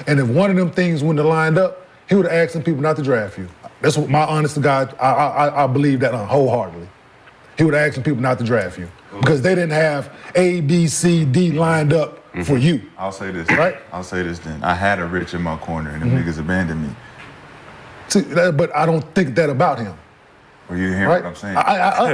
And if one of them things wouldn't have lined up, he would have asked some people not to draft you. That's what my honest to God, I believe that wholeheartedly. He would have asked some people not to draft you because they didn't have A, B, C, D lined up for you. I'll say this. Right? I'll say this then. I had a rich in my corner and them niggas abandoned me. See, but I don't think that about him. Well, you hear Right? what I'm saying?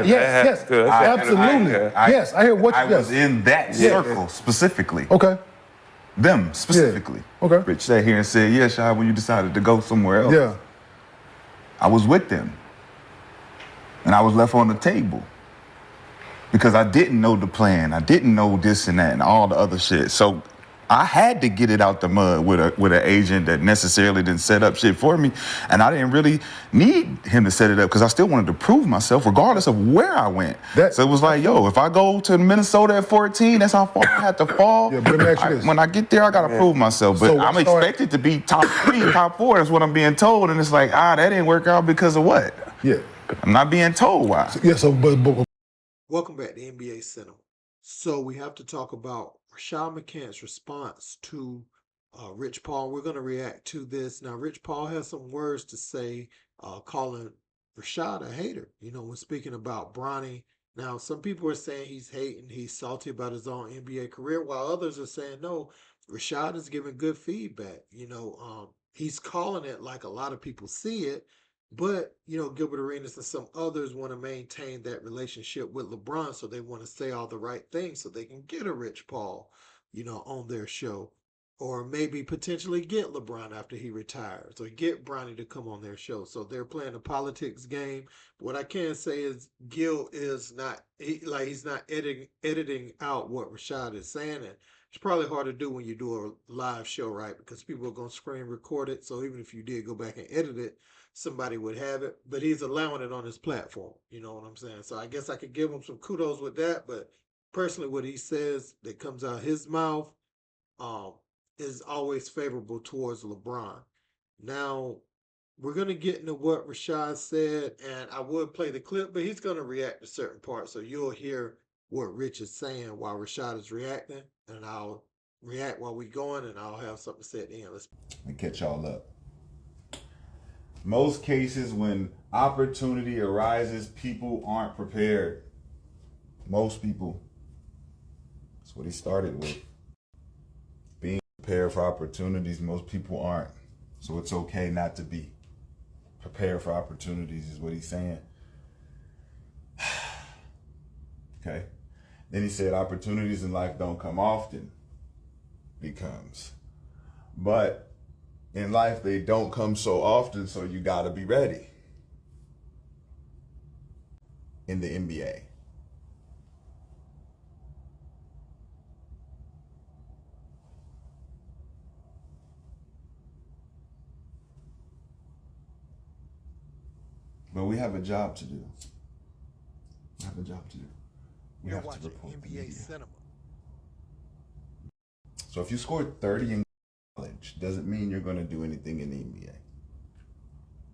Yes, absolutely. Yes, I hear what you I was in that circle specifically. Okay. Them specifically. Yeah. Okay. Rich sat here and said, yeah, Shai, when you decided to go somewhere else. Yeah. I was with them. And I was left on the table. Because I didn't know the plan. I didn't know this and that and all the other shit. So I had to get it out the mud with an agent that necessarily didn't set up shit for me. And I didn't really need him to set it up because I still wanted to prove myself regardless of where I went. So it was like, yo, if I go to Minnesota at 14, that's how far I had to fall. Yeah, but let me ask you this. When I get there, I got to prove myself. But So I'm expected to be top 3, top 4. That's what I'm being told. And it's like, that didn't work out because of what? Yeah. I'm not being told why. Yeah, so, but Welcome back to NBA Cinema. So we have to talk about Rashad McCants' response to Rich Paul. We're going to react to this. Now, Rich Paul has some words to say, calling Rashad a hater, when speaking about Bronny. Now, some people are saying he's hating, he's salty about his own NBA career, while others are saying, no, Rashad is giving good feedback. He's calling it like a lot of people see it. But, Gilbert Arenas and some others want to maintain that relationship with LeBron, so they want to say all the right things so they can get a Rich Paul, on their show. Or maybe potentially get LeBron after he retires, or get Bronny to come on their show. So they're playing a politics game. What I can say is Gil is not, he's not editing out what Rashad is saying. And it's probably hard to do when you do a live show, right? Because people are going to screen record it. So even if you did go back and edit it, somebody would have it, but he's allowing it on his platform. You know what I'm saying? So I guess I could give him some kudos with that, but personally what he says that comes out his mouth is always favorable towards LeBron. Now, we're going to get into what Rashad said, and I would play the clip, but he's going to react to certain parts, so you'll hear what Rich is saying while Rashad is reacting, and I'll react while we're going, and I'll have something to say at the end. Let me catch y'all up. Most cases when opportunity arises, people aren't prepared. Most people. That's what he started with. Being prepared for opportunities, most people aren't. So it's okay not to be prepared for opportunities is what he's saying. Okay. Then he said opportunities in life don't come often. Becomes. But in life, they don't come so often, so you gotta be ready. In the NBA. But we have a job to do. We have a job to do. We You're have watching to report NBA Cinema. So if you scored 30 in college, doesn't mean you're going to do anything in the NBA.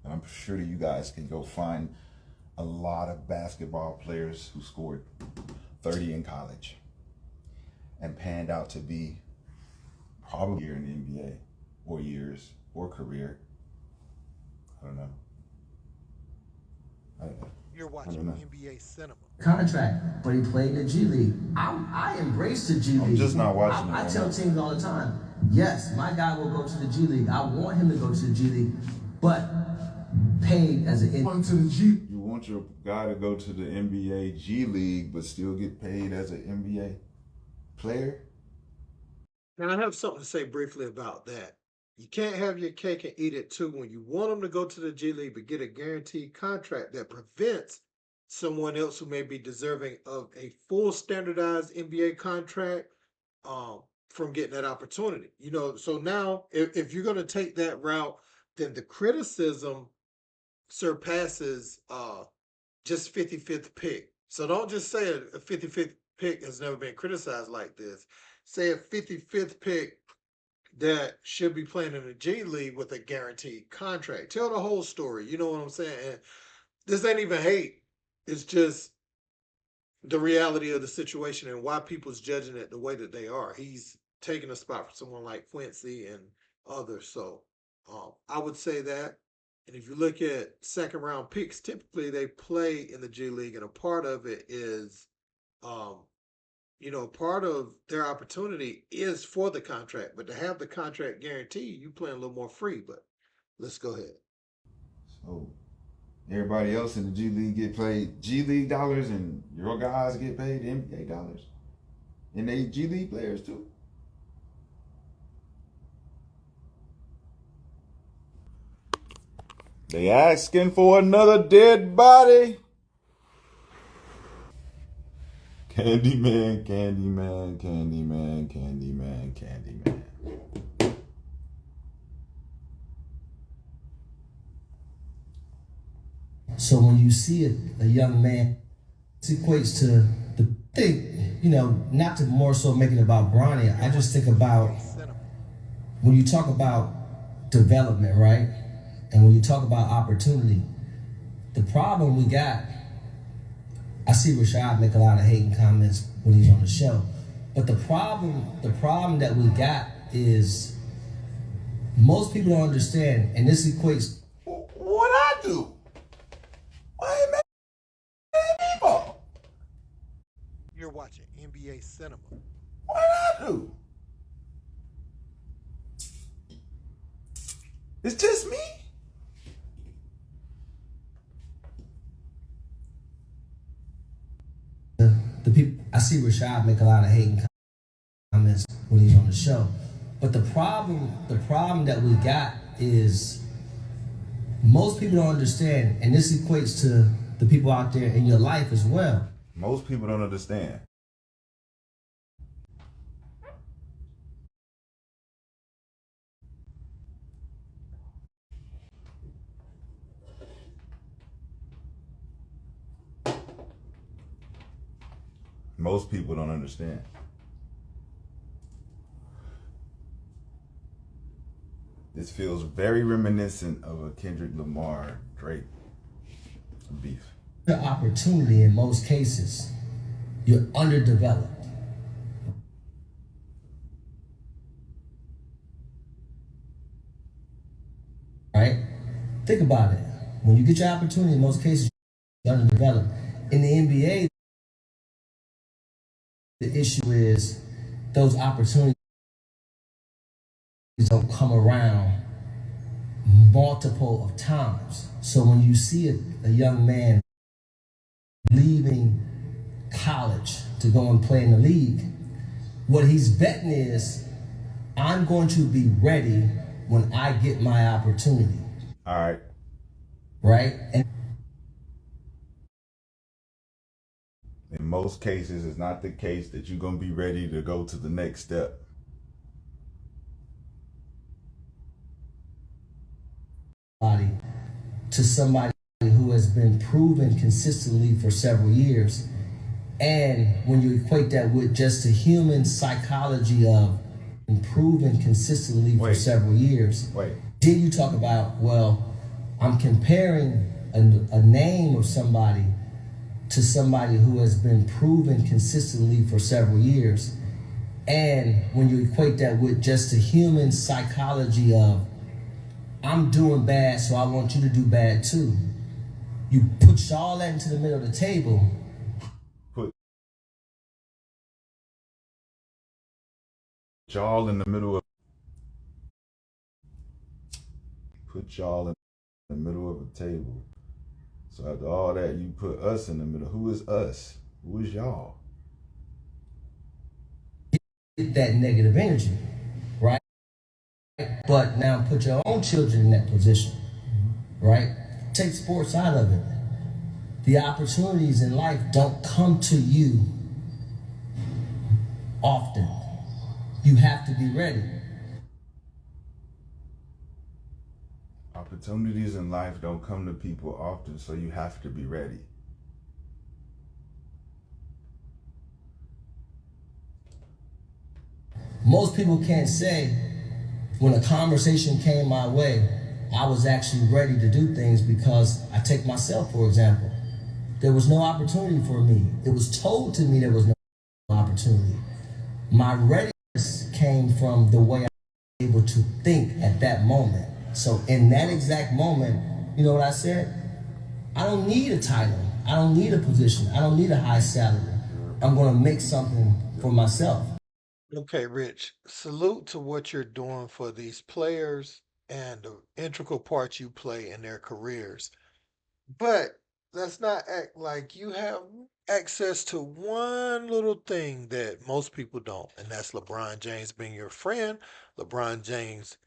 And I'm sure that you guys can go find a lot of basketball players who scored 30 in college and panned out to be probably here in the NBA or years or career. I don't know. You're watching NBA Cinema. Contract, but he played in the G League. I embrace the G League. I'm just not watching I tell teams all the time, yes, my guy will go to the G League. I want him to go to the G League, but paid as an You want your guy to go to the NBA G League, but still get paid as an NBA player? Now, I have something to say briefly about that. You can't have your cake and eat it too. When you want them to go to the G League but get a guaranteed contract that prevents someone else who may be deserving of a full standardized NBA contract from getting that opportunity. So now if you're going to take that route, then the criticism surpasses just 55th pick. So don't just say a 55th pick has never been criticized like this. Say a 55th pick that should be playing in the G League with a guaranteed contract. Tell the whole story. You know what I'm saying? And this ain't even hate. It's just the reality of the situation and why people's judging it the way that they are. He's taking a spot for someone like Quincy, and others. So I would say that. And if you look at second round picks, typically they play in the G League, and a part of it is, um, part of their opportunity is for the contract. But to have the contract guarantee, you playing a little more free. But let's go ahead. So everybody else in the G League get paid G League dollars, and your guys get paid NBA dollars, and they G League players too. They asking for another dead body. Candyman, Candyman, Candyman, Candyman, Candyman. So when you see a young man, it equates to the thing, not to more so make it about Bronny. I just think about when you talk about development, right? And when you talk about opportunity, the problem we got, I see Rashad make a lot of hating comments when he's on the show, but the problem that we got is most people don't understand, and this equates. What I do? Why ain't man people? You're watching NBA Cinema. What I do? It's just me. The people, I see Rashad make a lot of hating comments when he's on the show, but the problem that we got is most people don't understand, and this equates to the people out there in your life as well. Most people don't understand. Most people don't understand. This feels very reminiscent of a Kendrick Lamar Drake beef. The opportunity in most cases, you're underdeveloped. Right? Think about it. When you get your opportunity, in most cases, you're underdeveloped. In the NBA, the issue is those opportunities don't come around multiple of times. So when you see a young man leaving college to go and play in the league, what he's betting is, I'm going to be ready when I get my opportunity. All right. Right? And in most cases, it's not the case that you're going to be ready to go to the next step. To somebody who has been proven consistently for several years. And when you equate that with just the human psychology of improving consistently for several years, then you talk about, well, I'm comparing a name of somebody to somebody who has been proven consistently for several years. And when you equate that with just the human psychology of, I'm doing bad, so I want you to do bad too. You put all that into the middle of the table. Put y'all in the middle of. Put y'all in the middle of a table. So after all that, you put us in the middle. Who is us? Who is y'all? Get that negative energy, right? But now put your own children in that position, right? Take sports out of it. The opportunities in life don't come to you often. You have to be ready. Opportunities in life don't come to people often, so you have to be ready. Most people can't say, when a conversation came my way, I was actually ready to do things, because I take myself, for example. There was no opportunity for me. It was told to me there was no opportunity. My readiness came from the way able to think at that moment. So in that exact moment, you know what I said? I don't need a title. I don't need a position. I don't need a high salary. I'm going to make something for myself. Okay, Rich, salute to what you're doing for these players and the integral part you play in their careers. But let's not act like you have access to one little thing that most people don't, and that's LeBron James being your friend, LeBron James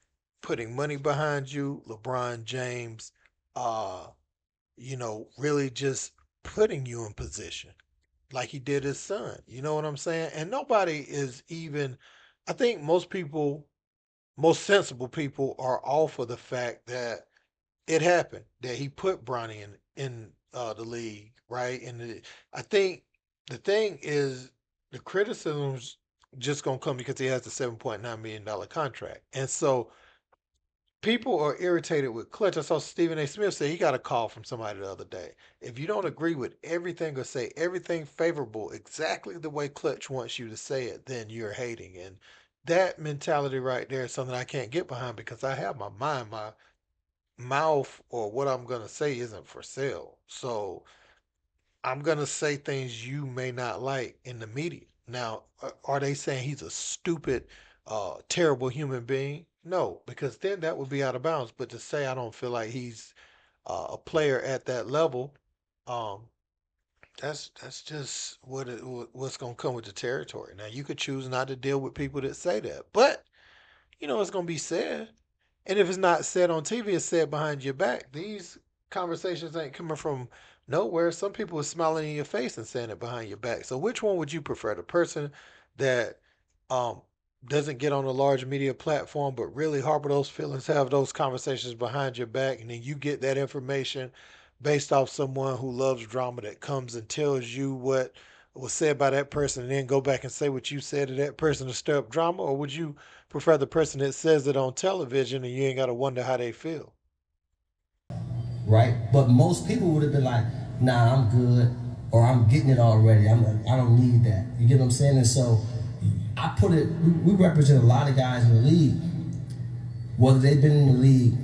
putting money behind you, LeBron James, uh, really just putting you in position like he did his son. You know what I'm saying? And nobody is even, I think most people, most sensible people are all for the fact that it happened, that he put Bronny in the league, right? I think the thing is the criticism's just gonna come because he has the $7.9 million contract, and so people are irritated with Clutch. I saw Stephen A. Smith say he got a call from somebody the other day. If you don't agree with everything or say everything favorable exactly the way Clutch wants you to say it, then you're hating. And that mentality right there is something I can't get behind because I have my mind, my mouth, or what I'm going to say isn't for sale. So I'm going to say things you may not like in the media. Now, are they saying he's a stupid, terrible human being? No, because then that would be out of bounds. But to say I don't feel like he's a player at that level, um, that's just what's going to come with the territory. Now, you could choose not to deal with people that say that, but it's going to be said. And if it's not said on TV, it's said behind your back. These conversations ain't coming from nowhere. Some people are smiling in your face and saying it behind your back. So which one would you prefer? The person that um doesn't get on a large media platform but really harbor those feelings, have those conversations behind your back, and then you get that information based off someone who loves drama that comes and tells you what was said by that person and then go back and say what you said to that person to stir up drama? Or would you prefer the person that says it on television and you ain't got to wonder how they feel? Right? But most people would have been like, nah, I'm good, or I'm getting it already. I don't need that. You get what I'm saying? And so I put it, we represent a lot of guys in the league, whether they've been in the league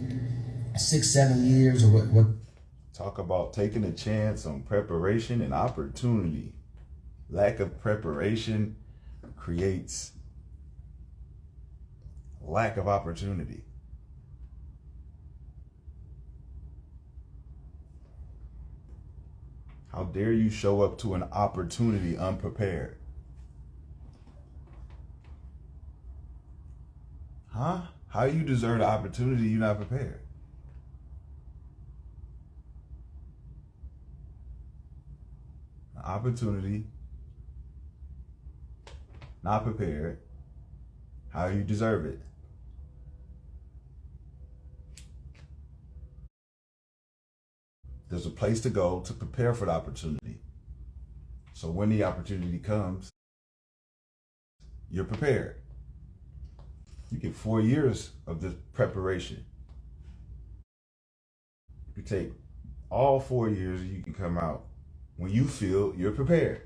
6, 7 years or what. Talk about taking a chance on preparation and opportunity. Lack of preparation creates lack of opportunity. How dare you show up to an opportunity unprepared? Huh? How you deserve the opportunity you're not prepared? An opportunity, not prepared. How you deserve it? There's a place to go to prepare for the opportunity. So when the opportunity comes, you're prepared. You get 4 years of this preparation. You take all 4 years, you can come out when you feel you're prepared.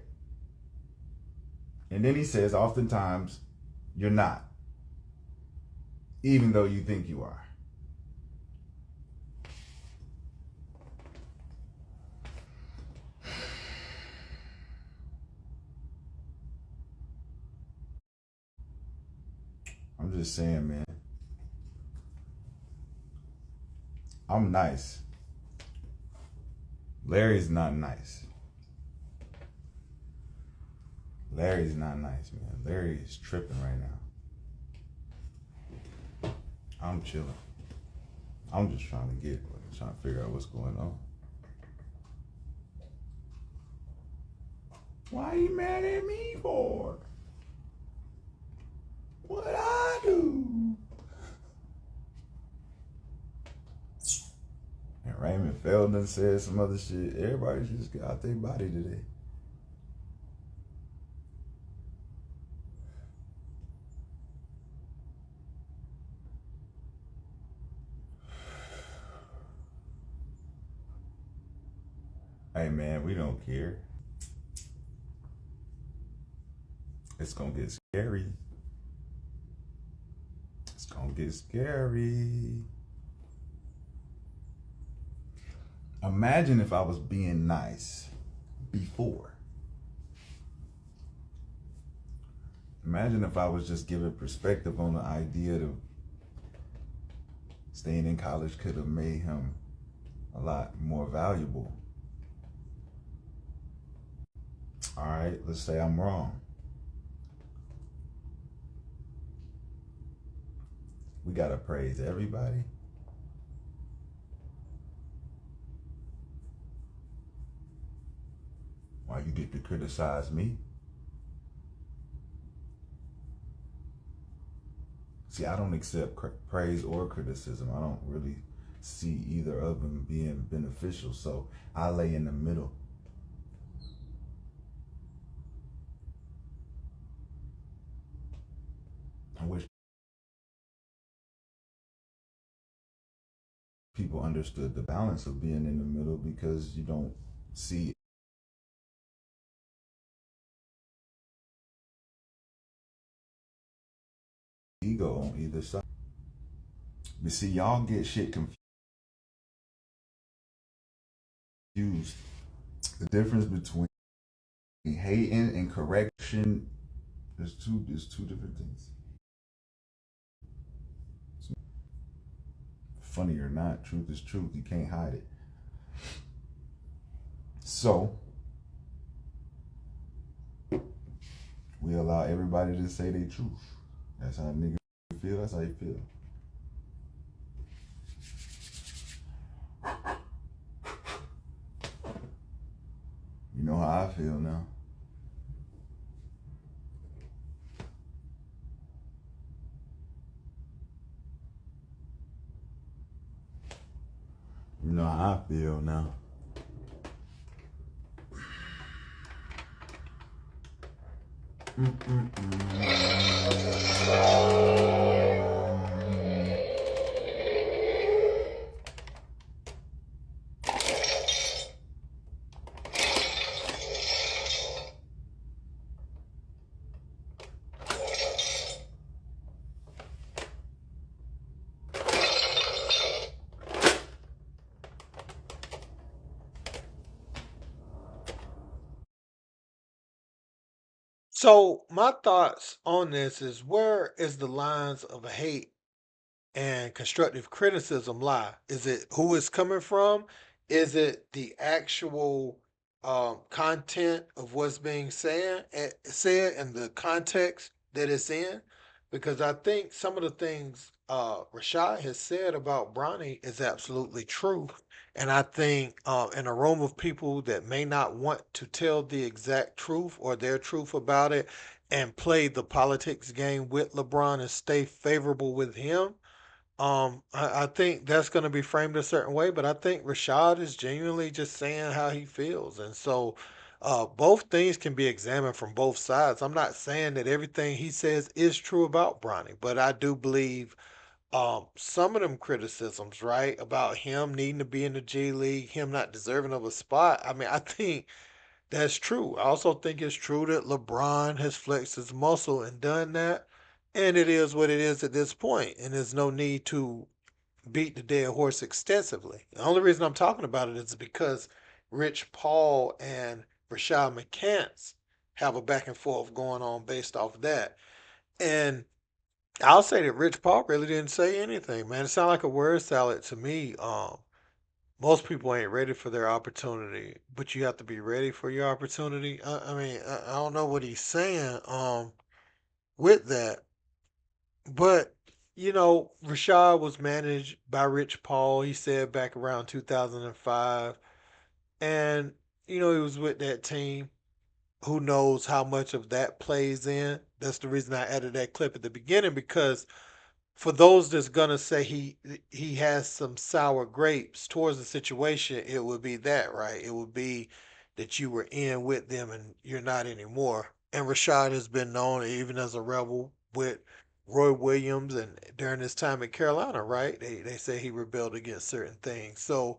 And then he says, oftentimes, you're not, even though you think you are. I'm just saying, man. I'm nice. Larry's not nice. Larry's not nice, man. Larry is tripping right now. I'm chilling. I'm just trying to figure out what's going on. Why you mad at me for? What I do? And Raymond Feldman said some other shit. Everybody just got out their body today. Hey man, we don't care. It's gonna get scary. It's gonna gonna get scary. Imagine if I was being nice before. Imagine if I was just giving perspective on the idea that staying in college could have made him a lot more valuable. All right, let's say I'm wrong. We gotta praise everybody. Why you get to criticize me? See, I don't accept praise or criticism. I don't really see either of them being beneficial, so I lay in the middle. I wish people understood the balance of being in the middle, because you don't see ego on either side. But see, y'all get shit confused. The difference between hating and correction is two different things. Funny or not, truth is truth. You can't hide it. So we allow everybody to say their truth. That's how niggas feel. That's how you feel. You know how I feel now. You know how I feel now. So my thoughts on this is, where is the lines of hate and constructive criticism lie? Is it who it's coming from? Is it the actual content of what's being said and the context that it's in? Because I think some of the things Rashad has said about Bronny is absolutely true. And I think in a room of people that may not want to tell the exact truth or their truth about it and play the politics game with LeBron and stay favorable with him, I think that's going to be framed a certain way, but I think Rashad is genuinely just saying how he feels. And so both things can be examined from both sides. I'm not saying that everything he says is true about Bronny, but I do believe some of them criticisms, right, about him needing to be in the G League, him not deserving of a spot. I mean, I think that's true. I also think it's true that LeBron has flexed his muscle and done that. And it is what it is at this point, and there's no need to beat the dead horse extensively. The only reason I'm talking about it is because Rich Paul and Rashad McCants have a back and forth going on based off of that. And I'll say that Rich Paul really didn't say anything, man. It sounded like a word salad to me. Most people ain't ready for their opportunity, but you have to be ready for your opportunity. I mean, I don't know what he's saying with that, but Rashad was managed by Rich Paul. He said back around 2005, and he was with that team. Who knows how much of that plays in? That's the reason I added that clip at the beginning, because for those that's gonna say he has some sour grapes towards the situation, it would be that, right? It would be that you were in with them and you're not anymore. And Rashad has been known even as a rebel with Roy Williams and during his time at Carolina, right? They say he rebelled against certain things. So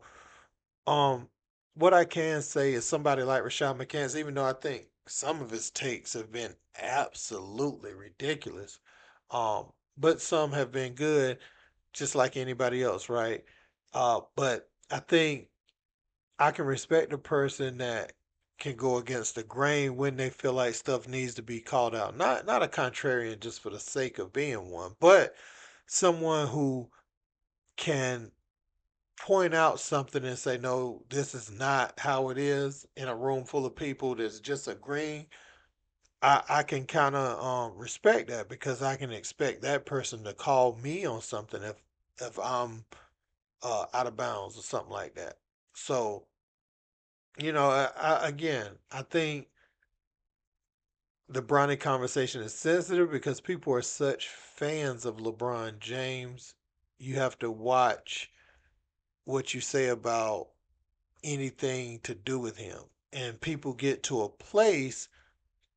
um what I can say is somebody like Rashad McCants, even though I think some of his takes have been absolutely ridiculous, but some have been good, just like anybody else, right? But I think I can respect a person that can go against the grain when they feel like stuff needs to be called out. Not a contrarian just for the sake of being one, but someone who can point out something and say, no, this is not how it is in a room full of people that's just agreeing. I can kind of respect that because I can expect that person to call me on something if I'm out of bounds or something like that. So again, I think the Bronny conversation is sensitive because people are such fans of LeBron James. You have to watch what you say about anything to do with him. And people get to a place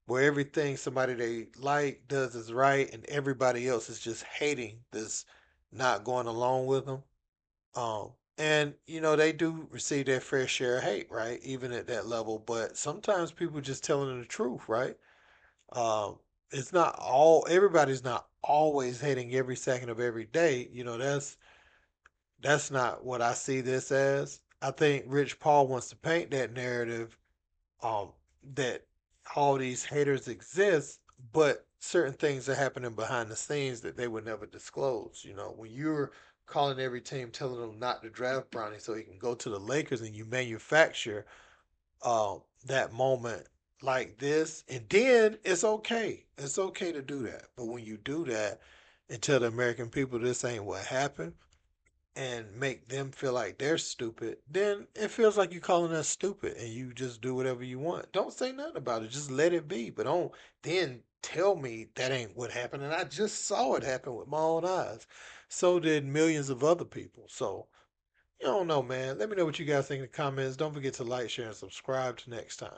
where everything somebody they like does is right and everybody else is just hating this, not going along with them. And they do receive their fair share of hate, right? Even at that level. But sometimes people just telling them the truth, right? Um, it's not all everybody's not always hating every second of every day. That's not what I see this as. I think Rich Paul wants to paint that narrative um, that all these haters exist, but certain things are happening behind the scenes that they would never disclose. When you're calling every team telling them not to draft Bronny so he can go to the Lakers and you manufacture that moment like this, and then it's okay. It's okay to do that. But when you do that and tell the American people this ain't what happened, and make them feel like they're stupid, then it feels like you're calling us stupid and you just do whatever you want. Don't say nothing about it. Just let it be. But don't then tell me that ain't what happened. And I just saw it happen with my own eyes. So did millions of other people. So, you don't know, man. Let me know what you guys think in the comments. Don't forget to like, share, and subscribe. Till next time.